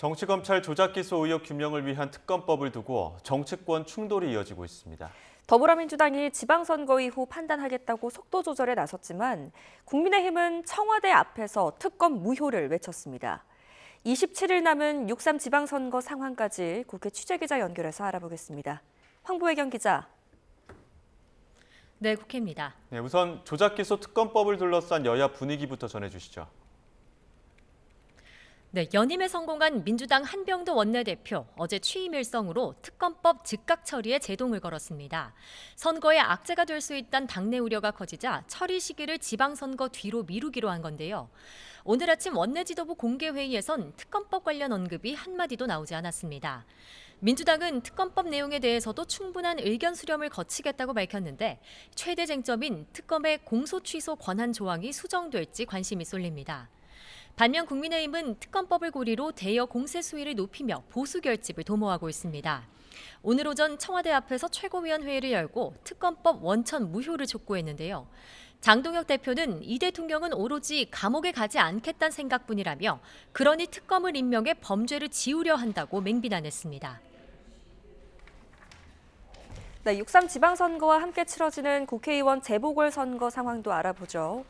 정치검찰 조작기소 의혹 규명을 위한 특검법을 두고 정치권 충돌이 이어지고 있습니다. 더불어민주당이 지방선거 이후 판단하겠다고 속도 조절에 나섰지만 국민의힘은 청와대 앞에서 특검 무효를 외쳤습니다. 27일 남은 6.3 지방선거 상황까지 국회 취재기자 연결해서 알아보겠습니다. 황보혜경 기자. 네, 국회입니다. 네, 우선 조작기소 특검법을 둘러싼 여야 분위기부터 전해주시죠. 네, 연임에 성공한 민주당 한병도 원내대표 어제 취임 일성으로 특검법 즉각 처리에 제동을 걸었습니다. 선거에 악재가 될 수 있다는 당내 우려가 커지자 처리 시기를 지방선거 뒤로 미루기로 한 건데요. 오늘 아침 원내지도부 공개회의에선 특검법 관련 언급이 한마디도 나오지 않았습니다. 민주당은 특검법 내용에 대해서도 충분한 의견 수렴을 거치겠다고 밝혔는데 최대 쟁점인 특검의 공소 취소 권한 조항이 수정될지 관심이 쏠립니다. 반면 국민의힘은 특검법을 고리로 대여 공세 수위를 높이며 보수 결집을 도모하고 있습니다. 오늘 오전 청와대 앞에서 최고위원회의를 열고 특검법 원천 무효를 촉구했는데요. 장동혁 대표는 이 대통령은 오로지 감옥에 가지 않겠다는 생각뿐이라며 그러니 특검을 임명해 범죄를 지우려 한다고 맹비난했습니다. 네, 6.3 지방선거와 함께 치러지는 국회의원 재보궐선거 상황도 알아보죠.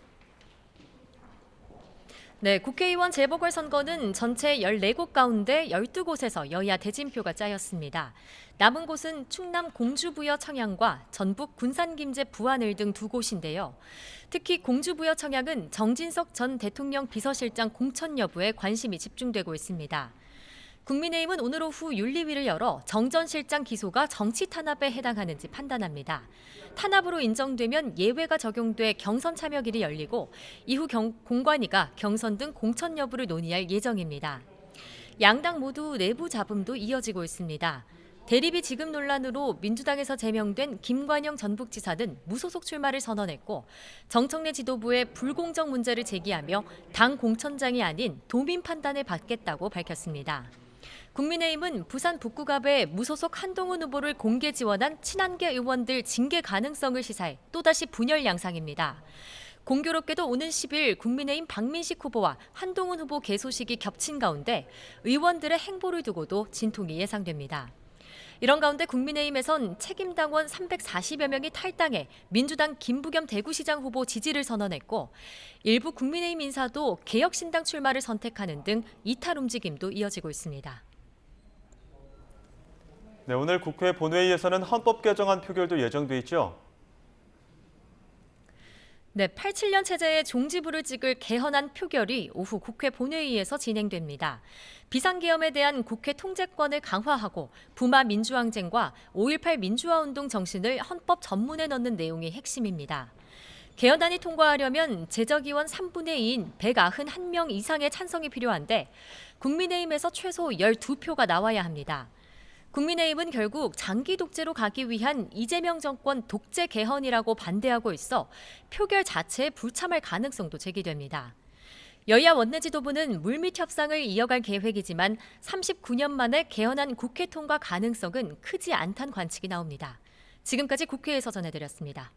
네, 국회의원 재보궐선거는 전체 14곳 가운데 12곳에서 여야 대진표가 짜였습니다. 남은 곳은 충남 공주부여 청양과 전북 군산김제 부안을 등 두 곳인데요. 특히 공주부여 청양은 정진석 전 대통령 비서실장 공천 여부에 관심이 집중되고 있습니다. 국민의힘은 오늘 오후 윤리위를 열어 정 전 실장 기소가 정치 탄압에 해당하는지 판단합니다. 탄압으로 인정되면 예외가 적용돼 경선 참여길이 열리고 이후 공관위가 경선 등 공천 여부를 논의할 예정입니다. 양당 모두 내부 잡음도 이어지고 있습니다. 대리비 지급 논란으로 민주당에서 제명된 김관영 전북지사는 무소속 출마를 선언했고 정청래 지도부의 불공정 문제를 제기하며 당 공천장이 아닌 도민 판단을 받겠다고 밝혔습니다. 국민의힘은 부산 북구갑에 무소속 한동훈 후보를 공개 지원한 친한계 의원들 징계 가능성을 시사해 또다시 분열 양상입니다. 공교롭게도 오는 10일 국민의힘 박민식 후보와 한동훈 후보 개소식이 겹친 가운데 의원들의 행보를 두고도 진통이 예상됩니다. 이런 가운데 국민의힘에선 책임당원 340여 명이 탈당해 민주당 김부겸 대구시장 후보 지지를 선언했고 일부 국민의힘 인사도 개혁신당 출마를 선택하는 등 이탈 움직임도 이어지고 있습니다. 네, 오늘 국회 본회의에서는 헌법 개정안 표결도 예정돼 있죠. 네, 87년 체제의 종지부를 찍을 개헌안 표결이 오후 국회 본회의에서 진행됩니다. 비상계엄에 대한 국회 통제권을 강화하고 부마 민주항쟁과 5.18 민주화운동 정신을 헌법 전문에 넣는 내용이 핵심입니다. 개헌안이 통과하려면 재적의원 3분의 2인 191명 이상의 찬성이 필요한데 국민의힘에서 최소 12표가 나와야 합니다. 국민의힘은 결국 장기 독재로 가기 위한 이재명 정권 독재 개헌이라고 반대하고 있어 표결 자체에 불참할 가능성도 제기됩니다. 여야 원내지도부는 물밑 협상을 이어갈 계획이지만 39년 만에 개헌안 국회 통과 가능성은 크지 않다는 관측이 나옵니다. 지금까지 국회에서 전해드렸습니다.